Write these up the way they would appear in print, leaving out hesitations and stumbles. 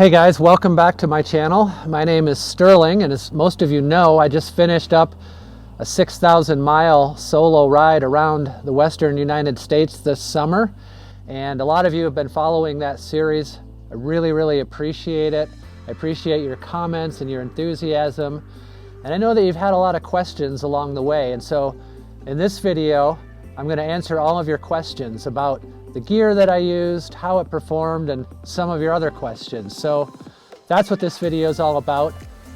Hey guys, welcome back to my channel. My name is Sterling, and as most of you know, I just finished up a 6,000-mile solo ride around the western United States this summer, and a lot of you have been following that series. I really appreciate it. I appreciate your comments and your enthusiasm, and I know that you've had a lot of questions along the way, and so in this video I'm going to answer all of your questions about the gear that I used, how it performed, and some of your other questions. So that's what this video is all about.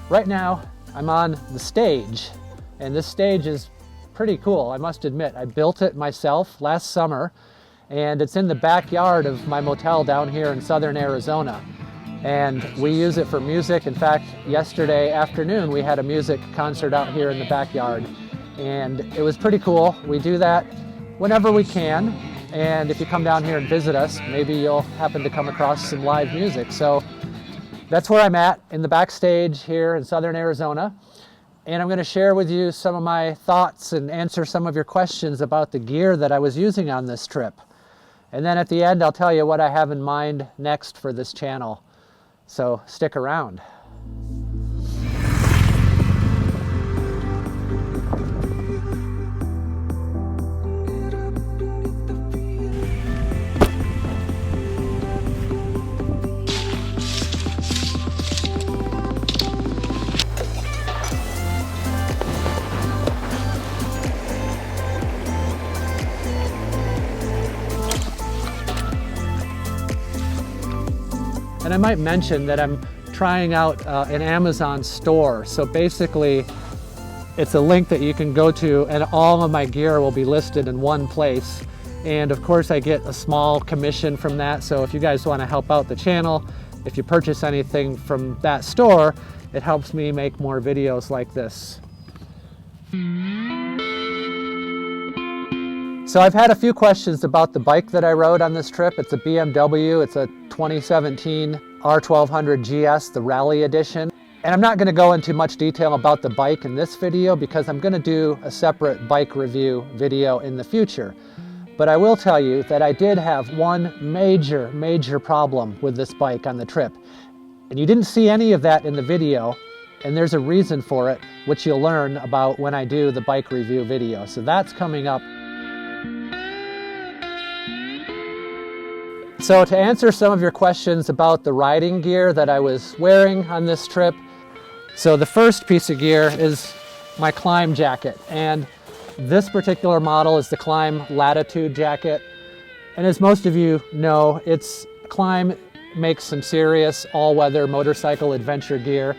Right now, I'm on the stage, and this stage is pretty cool, I must admit. I built it myself last summer, and it's in the backyard of my motel down here in southern Arizona. And we use it for music. In fact, yesterday afternoon, we had a music concert out here in the backyard, and it was pretty cool. We do that whenever we can. And if you come down here and visit us, maybe you'll happen to come across some live music. So that's where I'm at, in the backstage here in southern Arizona. And I'm going to share with you some of my thoughts and answer some of your questions about the gear that I was using on this trip. And then at the end, I'll tell you what I have in mind next for this channel. So stick around. And I might mention that I'm trying out an Amazon store. So basically, it's a link that you can go to, and all of my gear will be listed in one place. And of course, I get a small commission from that. So if you guys want to help out the channel, if you purchase anything from that store, it helps me make more videos like this. So I've had a few questions about the bike that I rode on this trip. It's a BMW, it's a 2017 R1200 GS, the Rally Edition. And I'm not going to go into much detail about the bike in this video because I'm going to do a separate bike review video in the future. But I will tell you that I did have one major problem with this bike on the trip. And you didn't see any of that in the video, and there's a reason for it, which you'll learn about when I do the bike review video. So that's coming up. So to answer some of your questions about the riding gear that I was wearing on this trip, so the first piece of gear is my climb jacket, and this particular model is the Climb Latitude jacket. And as most of you know, Climb makes some serious all-weather motorcycle adventure gear.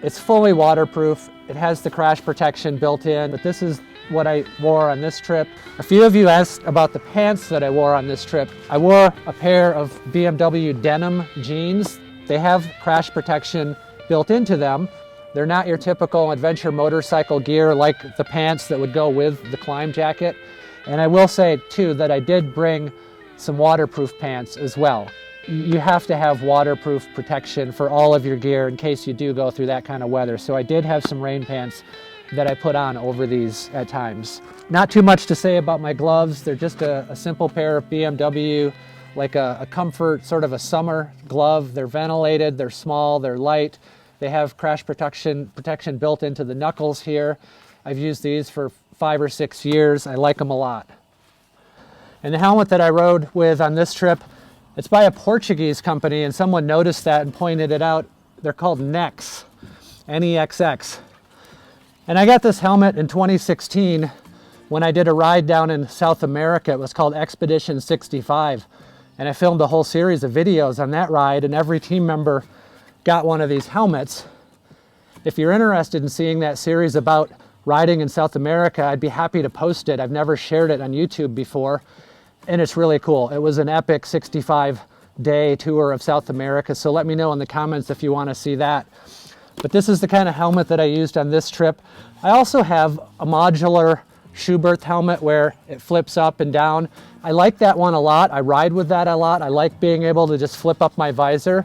It's fully waterproof. It has the crash protection built in, but this is what I wore on this trip. A few of you asked about the pants that I wore on this trip. I wore a pair of BMW denim jeans. They have crash protection built into them. They're not your typical adventure motorcycle gear like the pants that would go with the Climb jacket. And I will say too that I did bring some waterproof pants as well. You have to have waterproof protection for all of your gear in case you do go through that kind of weather. So I did have some rain pants that I put on over these at times. Not too much to say about my gloves. They're just a simple pair of BMW, like a comfort, sort of a summer glove. They're ventilated, they're small, they're light. They have crash protection built into the knuckles here. I've used these for 5 or 6 years. I like them a lot. And the helmet that I rode with on this trip, it's by a Portuguese company, and someone noticed that and pointed it out. They're called Nexx, N-E-X-X. And I got this helmet in 2016 when I did a ride down in South America. It was called Expedition 65. And I filmed a whole series of videos on that ride, and every team member got one of these helmets. If you're interested in seeing that series about riding in South America, I'd be happy to post it. I've never shared it on YouTube before, and it's really cool. It was an epic 65-day tour of South America, so let me know in the comments if you want to see that. But this is the kind of helmet that I used on this trip. I also have a modular Schuberth helmet where it flips up and down. I like that one a lot. I ride with that a lot. I like being able to just flip up my visor.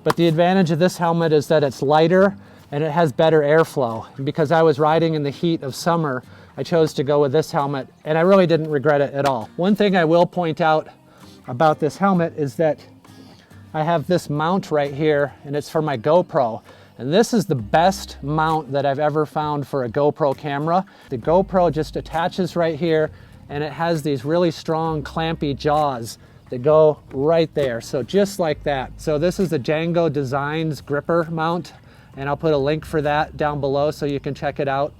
But the advantage of this helmet is that it's lighter and it has better airflow. And because I was riding in the heat of summer, I chose to go with this helmet, and I really didn't regret it at all. One thing I will point out about this helmet is that I have this mount right here, and it's for my GoPro. And this is the best mount that I've ever found for a GoPro camera. The GoPro just attaches right here, and it has these really strong clampy jaws that go right there. So just like that. So this is a Dango Designs gripper mount, and I'll put a link for that down below so you can check it out.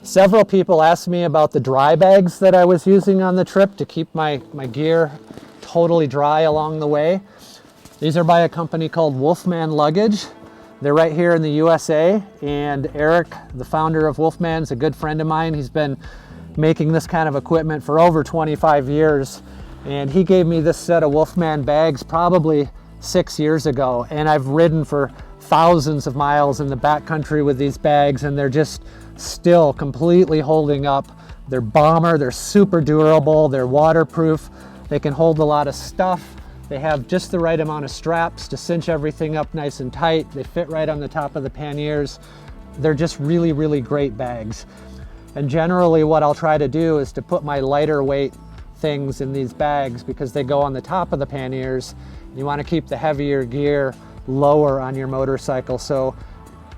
Several people asked me about the dry bags that I was using on the trip to keep my gear totally dry along the way. These are by a company called Wolfman Luggage. They're right here in the USA, and Eric, the founder of Wolfman, is a good friend of mine. He's been making this kind of equipment for over 25 years, and he gave me this set of Wolfman bags probably 6 years ago, and I've ridden for thousands of miles in the backcountry with these bags, and they're just still completely holding up. They're bomber, they're super durable, they're waterproof, they can hold a lot of stuff. They have just the right amount of straps to cinch everything up nice and tight. They fit right on the top of the panniers. They're just really, really great bags. And generally what I'll try to do is to put my lighter weight things in these bags because they go on the top of the panniers. You want to keep the heavier gear lower on your motorcycle. So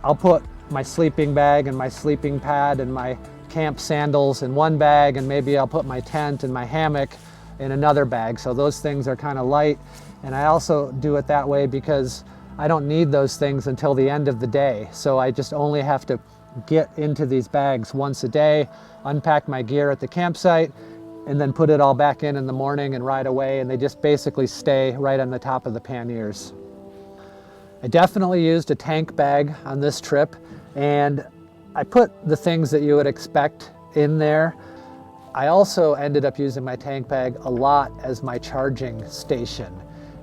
I'll put my sleeping bag and my sleeping pad and my camp sandals in one bag, and maybe I'll put my tent and my hammock in another bag. So those things are kind of light. And I also do it that way because I don't need those things until the end of the day. So I just only have to get into these bags once a day, unpack my gear at the campsite, and then put it all back in the morning and ride away. And they just basically stay right on the top of the panniers. I definitely used a tank bag on this trip, and I put the things that you would expect in there. I also ended up using my tank bag a lot as my charging station.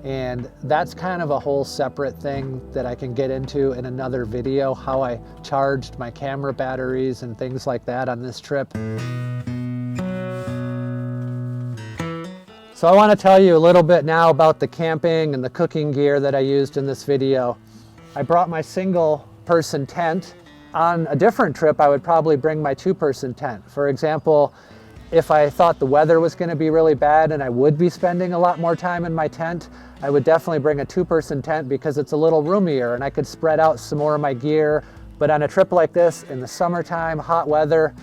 And that's kind of a whole separate thing that I can get into in another video, how I charged my camera batteries and things like that on this trip. So I want to tell you a little bit now about the camping and the cooking gear that I used in this video. I brought my single person tent. On a different trip, I would probably bring my two-person tent. For example, if I thought the weather was going to be really bad and I would be spending a lot more time in my tent, I would definitely bring a two-person tent because it's a little roomier and I could spread out some more of my gear. But on a trip like this, in the summertime, hot weather,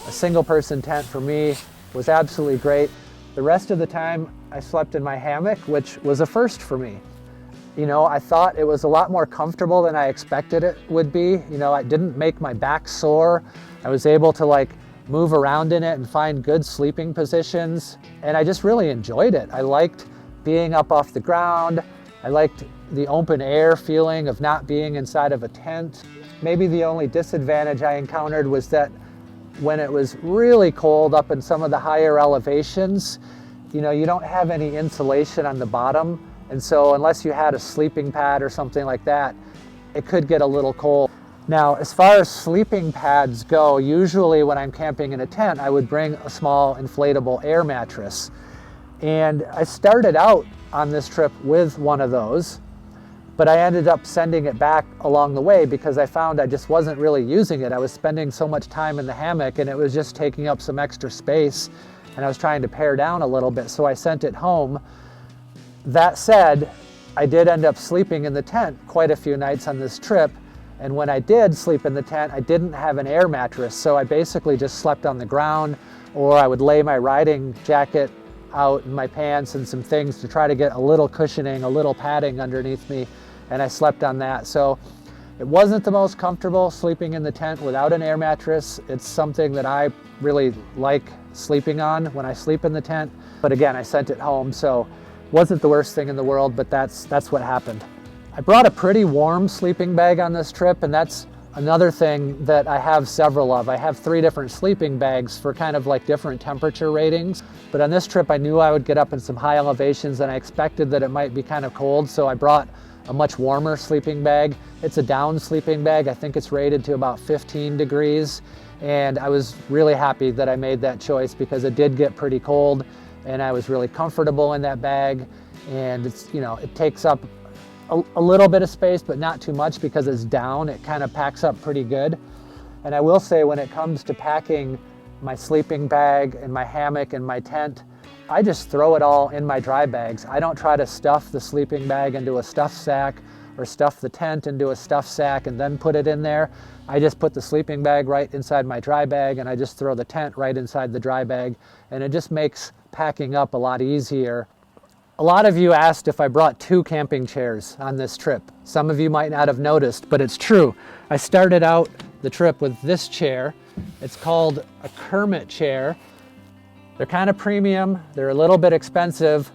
a single-person tent for me was absolutely great. The rest of the time, I slept in my hammock, which was a first for me. You know, I thought it was a lot more comfortable than I expected it would be. You know, it didn't make my back sore. I was able to move around in it and find good sleeping positions. And I just really enjoyed it. I liked being up off the ground. I liked the open air feeling of not being inside of a tent. Maybe the only disadvantage I encountered was that when it was really cold up in some of the higher elevations, you know, you don't have any insulation on the bottom. And so unless you had a sleeping pad or something like that, it could get a little cold. Now, as far as sleeping pads go, usually when I'm camping in a tent, I would bring a small inflatable air mattress. And I started out on this trip with one of those, but I ended up sending it back along the way because I found I just wasn't really using it. I was spending so much time in the hammock and it was just taking up some extra space, and I was trying to pare down a little bit, so I sent it home. That said, I did end up sleeping in the tent quite a few nights on this trip. And when I did sleep in the tent, I didn't have an air mattress. So I basically just slept on the ground, or I would lay my riding jacket out in my pants and some things to try to get a little cushioning, a little padding underneath me. And I slept on that. So it wasn't the most comfortable sleeping in the tent without an air mattress. It's something that I really like sleeping on when I sleep in the tent. But again, I sent it home. So wasn't the worst thing in the world, but that's what happened. I brought a pretty warm sleeping bag on this trip, and that's another thing that I have several of. I have 3 different sleeping bags for kind of different temperature ratings. But on this trip, I knew I would get up in some high elevations and I expected that it might be kind of cold, so I brought a much warmer sleeping bag. It's a down sleeping bag. I think it's rated to about 15 degrees. And I was really happy that I made that choice because it did get pretty cold. And I was really comfortable in that bag, and it's, you know, it takes up a little bit of space, but not too much because it's down. It kind of packs up pretty good. And I will say, when it comes to packing my sleeping bag and my hammock and my tent, I just throw it all in my dry bags. I don't try to stuff the sleeping bag into a stuff sack or stuff the tent into a stuff sack and then put it in there. I just put the sleeping bag right inside my dry bag, and I just throw the tent right inside the dry bag, and it just makes packing up a lot easier. A lot of you asked if I brought 2 camping chairs on this trip. Some of you might not have noticed, but it's true. I started out the trip with this chair. It's called a Kermit chair. They're kind of premium, they're a little bit expensive,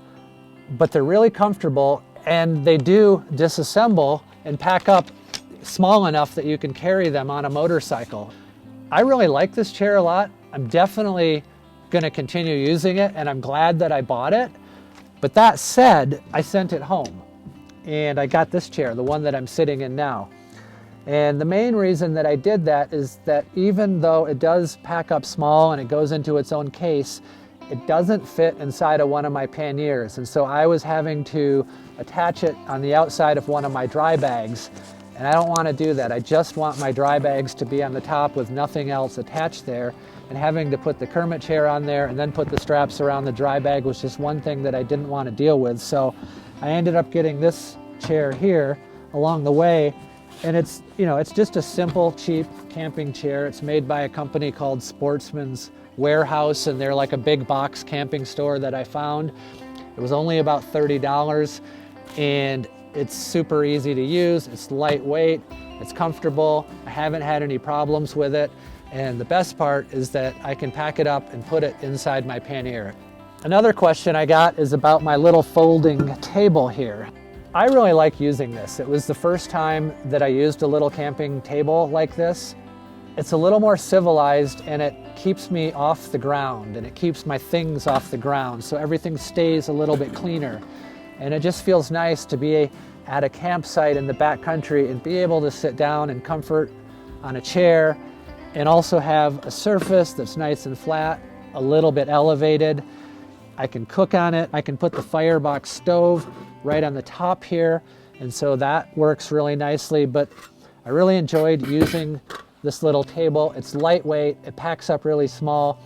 but they're really comfortable, and they do disassemble and pack up small enough that you can carry them on a motorcycle. I really like this chair a lot. I'm definitely going to continue using it, and I'm glad that I bought it. But that said, I sent it home, and I got this chair, the one that I'm sitting in now. And the main reason that I did that is that even though it does pack up small and it goes into its own case, it doesn't fit inside of one of my panniers. And so I was having to attach it on the outside of one of my dry bags. And I don't want to do that. I just want my dry bags to be on the top with nothing else attached there. And having to put the Kermit chair on there and then put the straps around the dry bag was just one thing that I didn't want to deal with. So I ended up getting this chair here along the way. And it's, you know, it's just a simple, cheap camping chair. It's made by a company called Sportsman's Warehouse, and they're like a big box camping store that I found. It was only about $30, and it's super easy to use. It's lightweight, it's comfortable. I haven't had any problems with it. And the best part is that I can pack it up and put it inside my pannier. Another question I got is about my little folding table here. I really like using this. It was the first time that I used a little camping table like this. It's a little more civilized, and it keeps me off the ground, and it keeps my things off the ground, so everything stays a little bit cleaner. And it just feels nice to be at a campsite in the backcountry and be able to sit down in comfort on a chair, and also have a surface that's nice and flat, a little bit elevated. I can cook on it. I can put the Firebox stove right on the top here, and so that works really nicely. But I really enjoyed using this little table. It's lightweight, it packs up really small,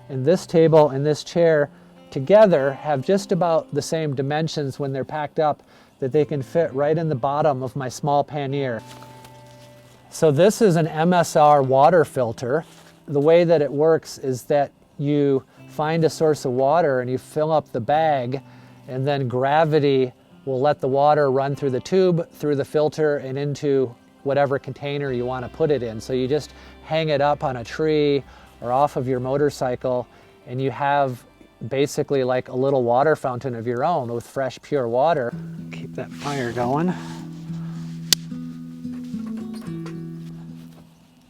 and this table and this chair together have just about the same dimensions when they're packed up, that they can fit right in the bottom of my small pannier. So this is an MSR water filter. The way that it works is that you find a source of water and you fill up the bag, and then gravity will let the water run through the tube, through the filter, and into whatever container you want to put it in. So you just hang it up on a tree or off of your motorcycle, and you have basically like a little water fountain of your own with fresh, pure water. Keep that fire going.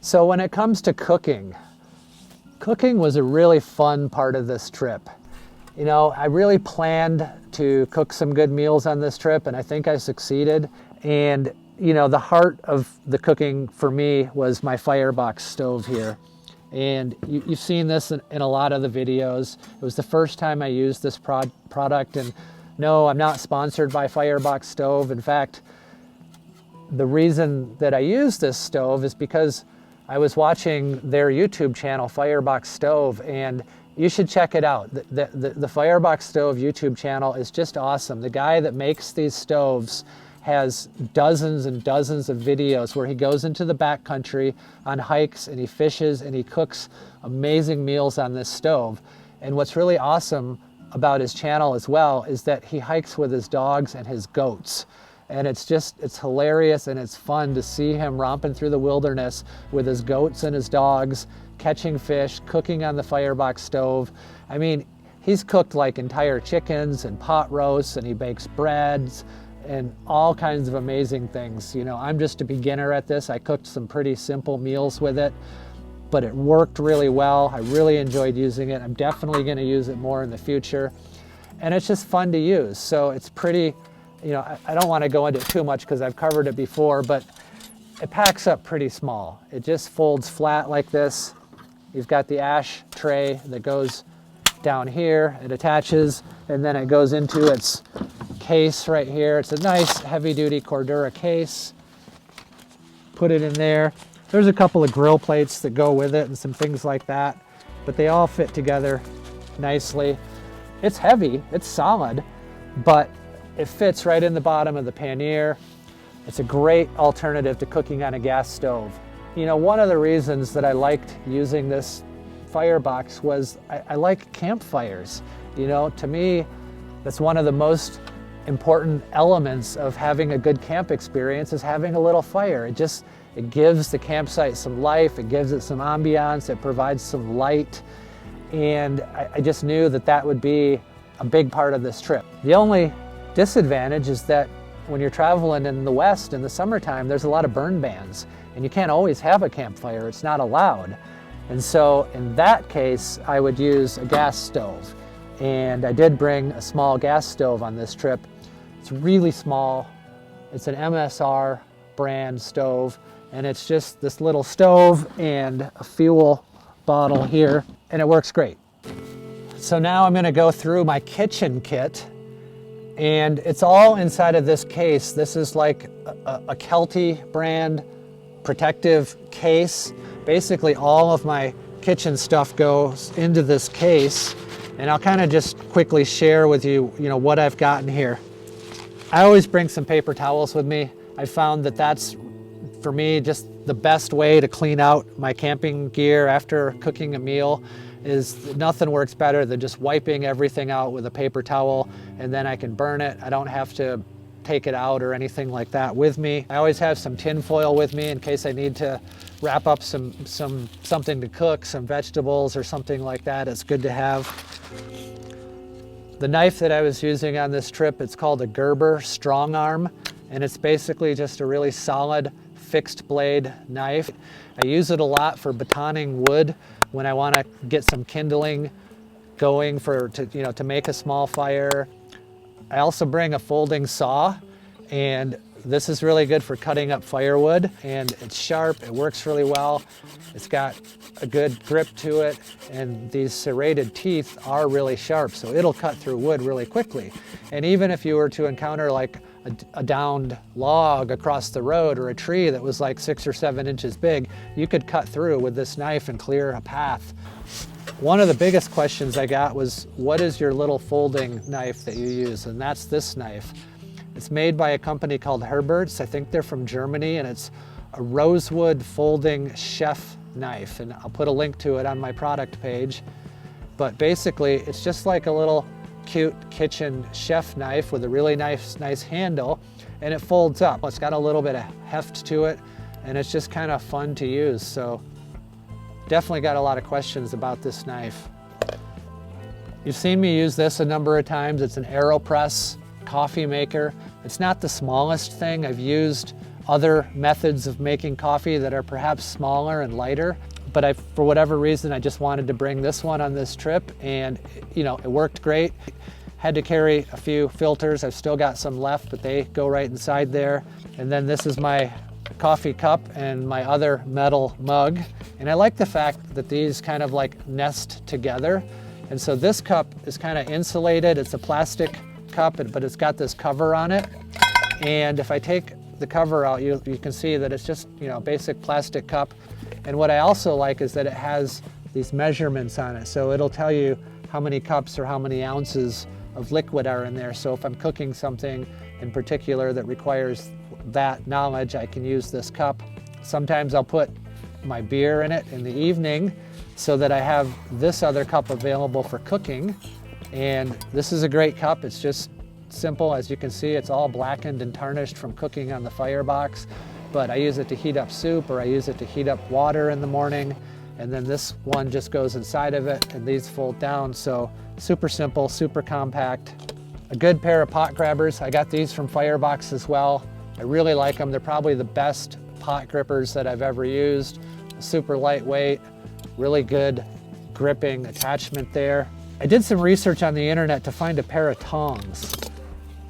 So when it comes to cooking, cooking was a really fun part of this trip. You know, I really planned to cook some good meals on this trip, and I think I succeeded. And you know, the heart of the cooking for me was my Firebox stove here. And you've seen this in a lot of the videos. It was the first time I used this product, and no, I'm not sponsored by Firebox Stove. In fact, the reason that I use this stove is because I was watching their YouTube channel, Firebox Stove, and you should check it out. The Firebox Stove YouTube channel is just awesome. The guy that makes these stoves has dozens and dozens of videos where he goes into the backcountry on hikes, and he fishes, and he cooks amazing meals on this stove. And what's really awesome about his channel as well is that he hikes with his dogs and his goats. And it's hilarious, and it's fun to see him romping through the wilderness with his goats and his dogs, catching fish, cooking on the Firebox stove. I mean, he's cooked like entire chickens and pot roasts, and he bakes breads and all kinds of amazing things. You know, I'm just a beginner at this. I cooked some pretty simple meals with it, but it worked really well. I really enjoyed using it. I'm definitely going to use it more in the future. And it's just fun to use. So it's pretty, you know, I don't want to go into it too much because I've covered it before, but it packs up pretty small. It just folds flat like this. You've got the ash tray that goes down here. It attaches, and then it goes into its case right here. It's a nice heavy-duty Cordura case. Put it in there. There's a couple of grill plates that go with it and some things like that, but they all fit together nicely. It's heavy, it's solid, but it fits right in the bottom of the pannier. It's a great alternative to cooking on a gas stove. You know, one of the reasons that I liked using this firebox was I like campfires. You know, to me, that's one of the most important elements of having a good camp experience is having a little fire. It gives the campsite some life, it gives it some ambiance, it provides some light, and I just knew that that would be a big part of this trip. The only disadvantage is that when you're traveling in the West in the summertime, there's a lot of burn bans, and you can't always have a campfire, it's not allowed. And so in that case, I would use a gas stove. And I did bring a small gas stove on this trip. It's really small. It's an MSR brand stove, and it's just this little stove and a fuel bottle here, and it works great. So now I'm gonna go through my kitchen kit, and it's all inside of this case. This is like a Kelty brand protective case. Basically all of my kitchen stuff goes into this case, and I'll kind of just quickly share with you, what I've gotten here. I always bring some paper towels with me. I found that that's, for me, just the best way to clean out my camping gear after cooking a meal. Is nothing works better than just wiping everything out with a paper towel, and then I can burn it. I don't have to take it out or anything like that with me. I always have some tin foil with me in case I need to wrap up something to cook, some vegetables or something like that. It's good to have. The knife that I was using on this trip, it's called a Gerber Strong Arm, and it's basically just a really solid fixed blade knife. I use it a lot for batoning wood when I want to get some kindling going to make a small fire. I also bring a folding saw, and this is really good for cutting up firewood, and it's sharp, it works really well. It's got a good grip to it, and these serrated teeth are really sharp, so it'll cut through wood really quickly. And even if you were to encounter like a downed log across the road or a tree that was like 6 or 7 inches big, you could cut through with this knife and clear a path. One of the biggest questions I got was, what is your little folding knife that you use? And that's this knife. It's made by a company called Herbert's. I think they're from Germany, and it's a rosewood folding chef knife. And I'll put a link to it on my product page. But basically, it's just like a little cute kitchen chef knife with a really nice handle, and it folds up. It's got a little bit of heft to it, and it's just kind of fun to use. So definitely got a lot of questions about this knife. You've seen me use this a number of times. It's an AeroPress coffee maker. It's not the smallest thing. I've used other methods of making coffee that are perhaps smaller and lighter, but for whatever reason, I just wanted to bring this one on this trip, and it worked great. Had to carry a few filters. I've still got some left, but they go right inside there. And then this is my coffee cup and my other metal mug. And I like the fact that these kind of like nest together. And so this cup is kind of insulated. It's a plastic cup, but it's got this cover on it. And if I take the cover out, you can see that it's just, basic plastic cup. And what I also like is that it has these measurements on it. So it'll tell you how many cups or how many ounces of liquid are in there. So if I'm cooking something in particular that requires that knowledge, I can use this cup. Sometimes I'll put my beer in it in the evening so that I have this other cup available for cooking. And this is a great cup. It's just simple. As you can see, it's all blackened and tarnished from cooking on the firebox. But I use it to heat up soup, or I use it to heat up water in the morning. And then this one just goes inside of it, and these fold down. So super simple, super compact. A good pair of pot grabbers. I got these from Firebox as well. I really like them. They're probably the best pot grippers that I've ever used. Super lightweight, really good gripping attachment there. I did some research on the internet to find a pair of tongs.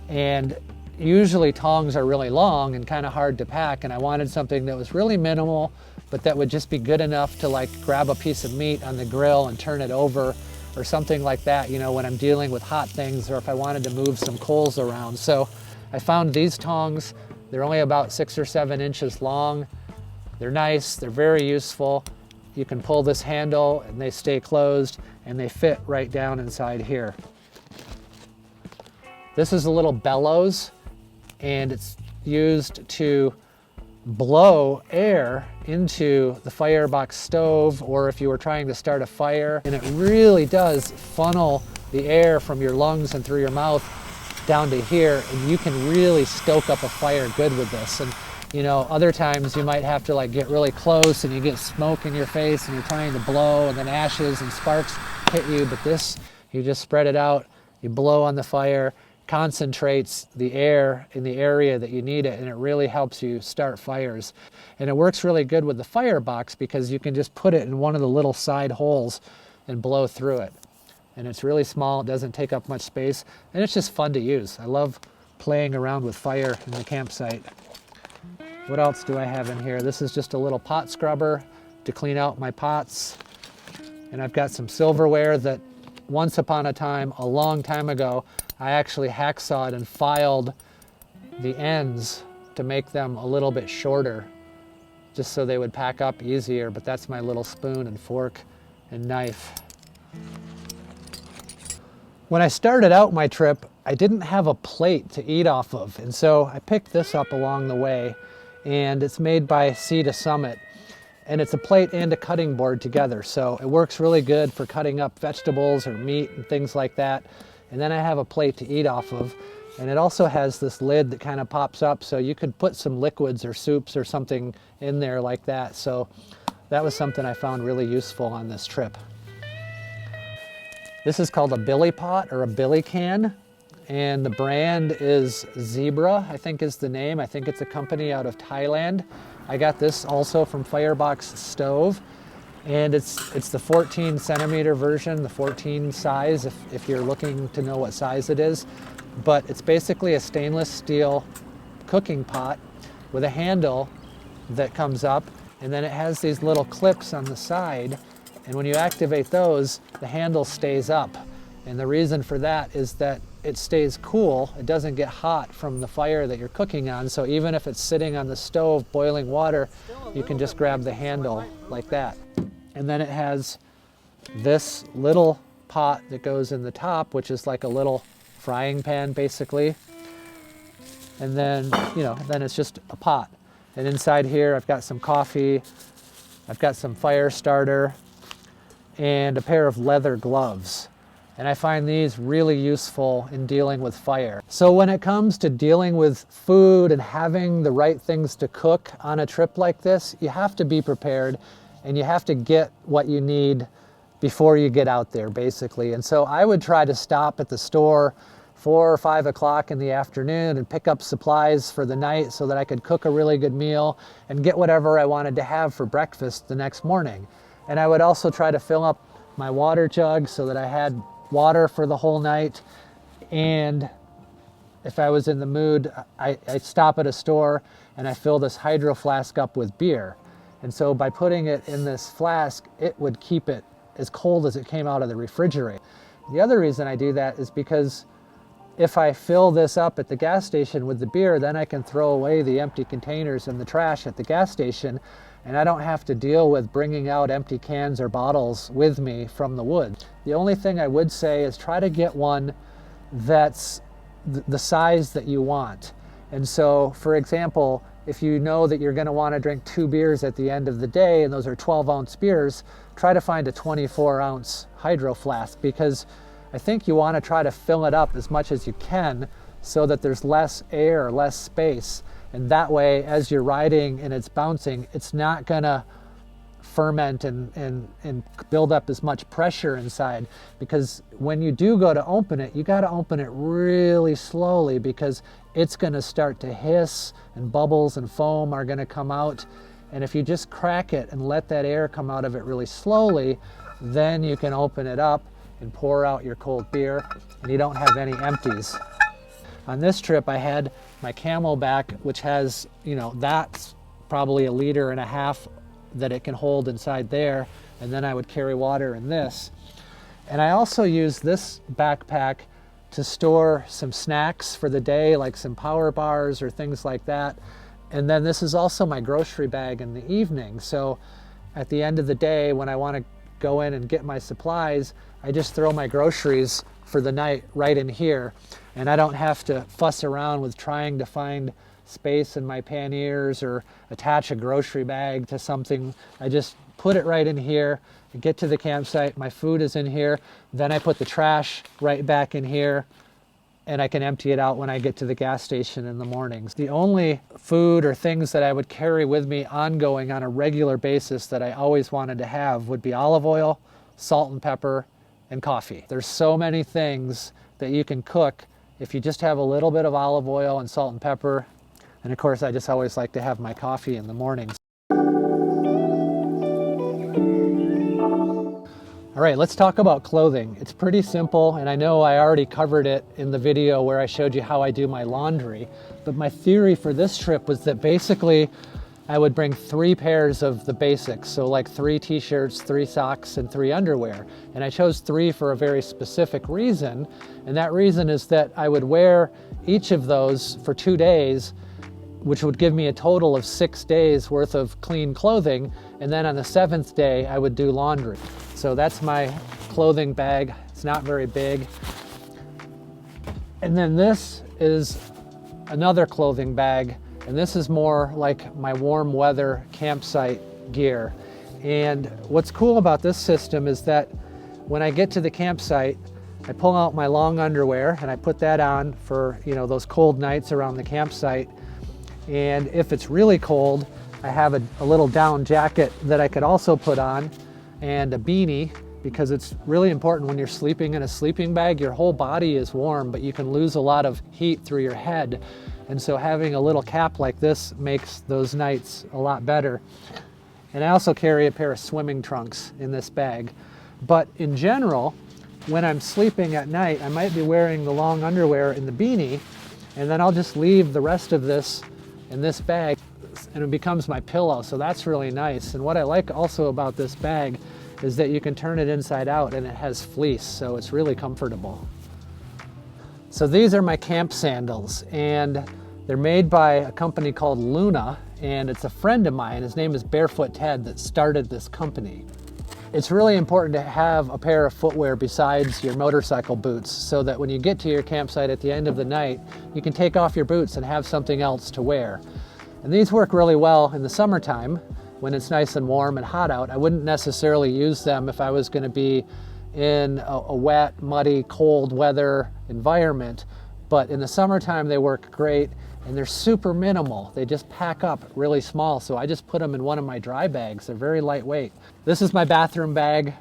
And usually tongs are really long and kind of hard to pack, and I wanted something that was really minimal, but that would just be good enough to like grab a piece of meat on the grill and turn it over, or something like that, when I'm dealing with hot things, or if I wanted to move some coals around. So I found these tongs. They're only about 6 or 7 inches long. They're nice, they're very useful. You can pull this handle and they stay closed, and they fit right down inside here. This is a little bellows, and it's used to blow air into the Firebox stove, or if you were trying to start a fire, and it really does funnel the air from your lungs and through your mouth down to here, and you can really stoke up a fire good with this. And you know, other times you might have to like get really close and you get smoke in your face and you're trying to blow and then ashes and sparks hit you, but this, you just spread it out, you blow on the fire, concentrates the air in the area that you need it, and it really helps you start fires. And it works really good with the Firebox because you can just put it in one of the little side holes and blow through it. And it's really small, it doesn't take up much space, and it's just fun to use. I love playing around with fire in the campsite. What else do I have in here? This is just a little pot scrubber to clean out my pots. And I've got some silverware that once upon a time, a long time ago, I actually hacksawed and filed the ends to make them a little bit shorter, just so they would pack up easier. But that's my little spoon and fork and knife. When I started out my trip, I didn't have a plate to eat off of, and so I picked this up along the way, and it's made by Sea to Summit, and it's a plate and a cutting board together, so it works really good for cutting up vegetables or meat and things like that. And then I have a plate to eat off of, and it also has this lid that kind of pops up, so you could put some liquids or soups or something in there like that. So that was something I found really useful on this trip. This is called a billy pot or a billy can, and the brand is Zebra, I think is the name. I think it's a company out of Thailand. I got this also from Firebox Stove, and it's the 14 centimeter version, the 14 size, if you're looking to know what size it is. But it's basically a stainless steel cooking pot with a handle that comes up, and then it has these little clips on the side. And when you activate those, the handle stays up. And the reason for that is that it stays cool. It doesn't get hot from the fire that you're cooking on. So even if it's sitting on the stove boiling water, you can just grab the handle like that. And then it has this little pot that goes in the top, which is like a little frying pan basically. And then, you know, then it's just a pot. And inside here, I've got some coffee, I've got some fire starter, and a pair of leather gloves. And I find these really useful in dealing with fire. So when it comes to dealing with food and having the right things to cook on a trip like this, you have to be prepared and you have to get what you need before you get out there, basically. And so I would try to stop at the store 4 or 5 o'clock in the afternoon and pick up supplies for the night so that I could cook a really good meal and get whatever I wanted to have for breakfast the next morning. And I would also try to fill up my water jug so that I had water for the whole night. And if I was in the mood, I stop at a store and I fill this hydro flask up with beer. And so by putting it in this flask, it would keep it as cold as it came out of the refrigerator. The other reason I do that is because if I fill this up at the gas station with the beer, then I can throw away the empty containers in the trash at the gas station, and I don't have to deal with bringing out empty cans or bottles with me from the woods. The only thing I would say is try to get one that's the size that you want. And so, for example, if you know that you're going to want to drink 2 beers at the end of the day, and those are 12-ounce beers, try to find a 24-ounce hydro flask, because I think you want to try to fill it up as much as you can so that there's less air, less space. And that way, as you're riding and it's bouncing, it's not going to ferment and build up as much pressure inside. Because when you do go to open it, you got to open it really slowly, because it's going to start to hiss and bubbles and foam are going to come out. And if you just crack it and let that air come out of it really slowly, then you can open it up and pour out your cold beer, and you don't have any empties. On this trip, I had my Camelback, which has, you know, that's probably 1.5 liters that it can hold inside there, and then I would carry water in this. And I also use this backpack to store some snacks for the day, like some power bars or things like that. And then this is also my grocery bag in the evening. So at the end of the day, when I want to go in and get my supplies, I just throw my groceries for the night right in here. and I don't have to fuss around with trying to find space in my panniers or attach a grocery bag to something. I just put it right in here, get to the campsite, my food is in here, then I put the trash right back in here, and I can empty it out when I get to the gas station in the mornings. The only food or things that I would carry with me ongoing on a regular basis that I always wanted to have would be olive oil, salt and pepper, and coffee. There's so many things that you can cook if you just have a little bit of olive oil and salt and pepper. And of course, I just always like to have my coffee in the mornings. All right, let's talk about clothing. It's pretty simple, and I know I already covered it in the video where I showed you how I do my laundry, but my theory for this trip was that basically I would bring 3 pairs of the basics, so like 3 t-shirts, 3 socks, and 3 underwear. And I chose 3 for a very specific reason, and that reason is that I would wear each of those for 2 days, which would give me a total of 6 days worth of clean clothing, and then on the 7th day I would do laundry. So that's my clothing bag. It's not very big. And then this is another clothing bag, and this is more like my warm weather campsite gear. And what's cool about this system is that when I get to the campsite, I pull out my long underwear and I put that on for, you know, those cold nights around the campsite. And if it's really cold, I have a little down jacket that I could also put on, and a beanie, because it's really important when you're sleeping in a sleeping bag, your whole body is warm, but you can lose a lot of heat through your head. And so having a little cap like this makes those nights a lot better. And I also carry a pair of swimming trunks in this bag. But in general, when I'm sleeping at night, I might be wearing the long underwear and the beanie, and then I'll just leave the rest of this in this bag, and it becomes my pillow. So that's really nice. And what I like also about this bag is that you can turn it inside out and it has fleece, so it's really comfortable. So these are my camp sandals, and they're made by a company called Luna, and it's a friend of mine, his name is Barefoot Ted, that started this company. It's really important to have a pair of footwear besides your motorcycle boots, so that when you get to your campsite at the end of the night, you can take off your boots and have something else to wear. And these work really well in the summertime when it's nice and warm and hot out. I wouldn't necessarily use them if I was going to be in a wet, muddy, cold weather environment, but in the summertime they work great, and they're super minimal. They just pack up really small, so I just put them in one of my dry bags. They're very lightweight. This is my bathroom bag.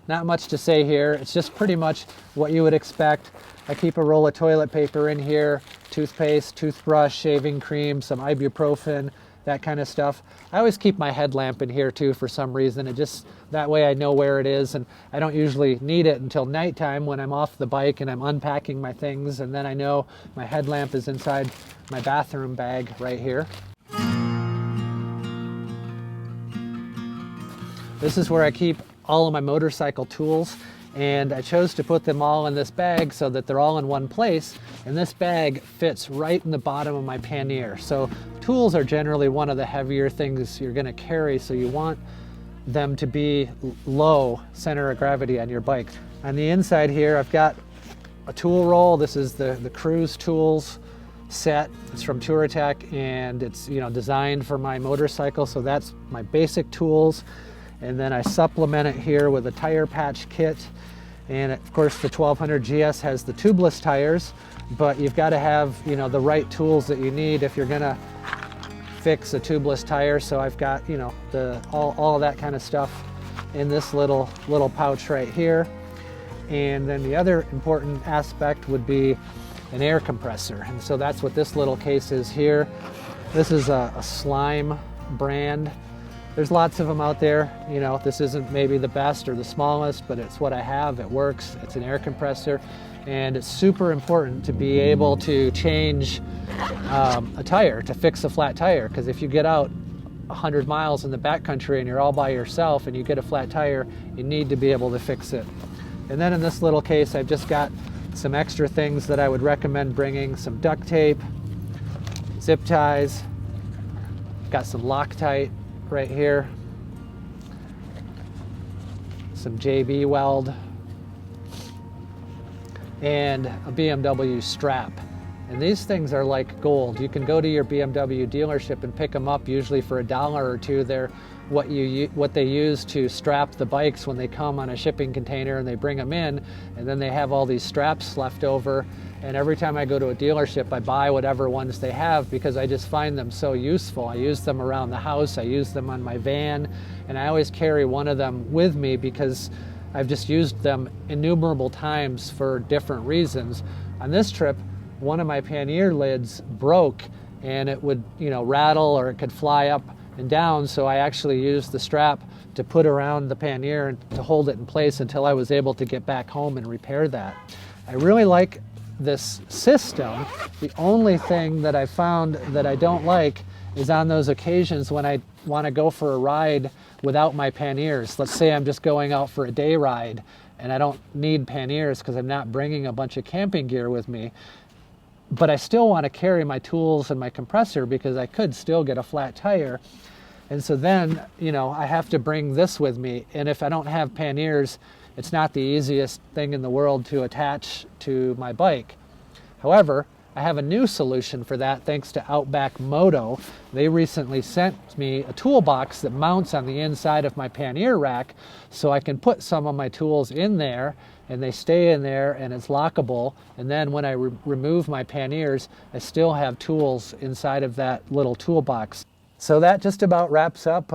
Not much to say here. It's just pretty much what you would expect. I keep a roll of toilet paper in here, toothpaste, toothbrush, shaving cream, some ibuprofen, that kind of stuff. I always keep my headlamp in here too for some reason. It just, that way I know where it is, and I don't usually need it until nighttime when I'm off the bike and I'm unpacking my things, and then I know my headlamp is inside my bathroom bag right here. This is where I keep all of my motorcycle tools, and I chose to put them all in this bag so that they're all in one place, and this bag fits right in the bottom of my pannier. So tools are generally one of the heavier things you're going to carry, so you want them to be low center of gravity on your bike. On the inside here, I've got a tool roll. This is the Cruise Tools set. It's from TourAttack, and it's, you know, designed for my motorcycle, so that's my basic tools. And then I supplement it here with a tire patch kit. And of course the 1200 GS has the tubeless tires, but you've got to have, you know, the right tools that you need if you're gonna fix a tubeless tire. So I've got, you know, all of that kind of stuff in this little pouch right here. And then the other important aspect would be an air compressor. And so that's what this little case is here. This is a Slime brand. There's lots of them out there. You know, this isn't maybe the best or the smallest, but it's what I have. It works. It's an air compressor, and it's super important to be able to change a tire, to fix a flat tire, because if you get out 100 miles in the backcountry and you're all by yourself and you get a flat tire, you need to be able to fix it. And then in this little case, I've just got some extra things that I would recommend bringing: some duct tape, zip ties, got some Loctite right here, some JB weld, and a BMW strap. And these things are like gold. You can go to your BMW dealership and pick them up, usually for $1 or $2. They're what they use to strap the bikes when they come on a shipping container, and they bring them in, and then they have all these straps left over. And every time I go to a dealership, I buy whatever ones they have because I just find them so useful. I use them around the house, I use them on my van, and I always carry one of them with me because I've just used them innumerable times for different reasons. On this trip, one of my pannier lids broke, and it would, rattle, or it could fly up and down, so I actually used the strap to put around the pannier and to hold it in place until I was able to get back home and repair that. I really like this system. The only thing that I found that I don't like is on those occasions when I want to go for a ride without my panniers. Let's say I'm just going out for a day ride and I don't need panniers because I'm not bringing a bunch of camping gear with me, but I still want to carry my tools and my compressor because I could still get a flat tire. And so then, I have to bring this with me. And if I don't have panniers, it's not the easiest thing in the world to attach to my bike. However, I have a new solution for that thanks to Outback Moto. They recently sent me a toolbox that mounts on the inside of my pannier rack, so I can put some of my tools in there and they stay in there and it's lockable. And then when I remove my panniers, I still have tools inside of that little toolbox. So that just about wraps up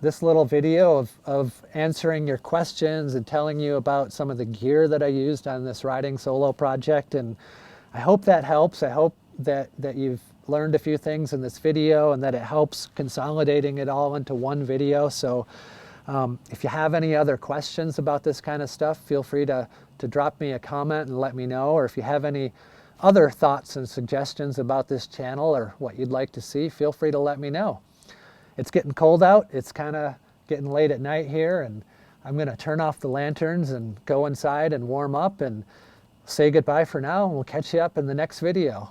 this little video of answering your questions and telling you about some of the gear that I used on this riding solo project. And I hope that helps. I hope that you've learned a few things in this video and that it helps consolidating it all into one video. So if you have any other questions about this kind of stuff, feel free to drop me a comment and let me know. Or if you have any other thoughts and suggestions about this channel or what you'd like to see, feel free to let me know. It's getting cold out. It's kind of getting late at night here, and I'm going to turn off the lanterns and go inside and warm up and say goodbye for now, and we'll catch you up in the next video.